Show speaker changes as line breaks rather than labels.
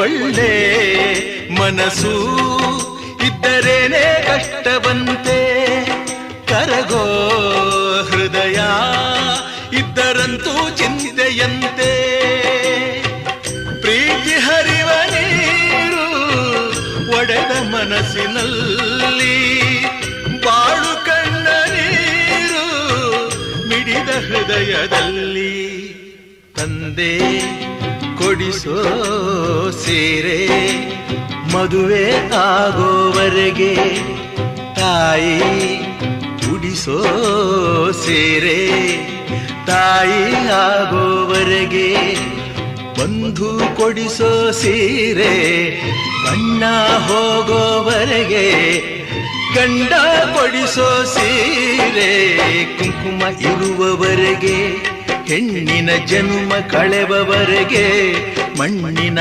ಒಳ್ಳೆ ಮನಸ್ಸು ಇದ್ದರೇನೆ ಕಷ್ಟವಂತೆ, ಕರಗೋ ಹೃದಯ ಇದ್ದರಂತೂ ಚಿಂತೆಯಂತೆ. ಪ್ರೀತಿ ಹರಿವ ನೀರು ಒಡೆದ ಮನಸ್ಸಿನಲ್ಲಿ, ಬಾಳು ಕಣ್ಣ ನೀರು ಮಿಡಿದ ಹೃದಯದಲ್ಲಿ. ತಂದೆ ಕೊಡಿಸೋ ಸೀರೆ ಮದುವೆ ಆಗೋವರೆಗೆ, ತಾಯಿ ಉಡಿಸೋ ಸೀರೆ ತಾಯಿ ಆಗೋವರೆಗೆ, ಬಂಧು ಕೊಡಿಸೋ ಸೀರೆ ಬಣ್ಣ ಹೋಗೋವರೆಗೆ, ಗಂಡ ಕೊಡಿಸೋ ಸೀರೆ ಕುಂಕುಮ ಇರುವವರೆಗೆ, ಹೆಣ್ಣಿನ ಜನ್ಮ ಕಳೆವವರೆಗೆ, ಮಣ್ಣಿನ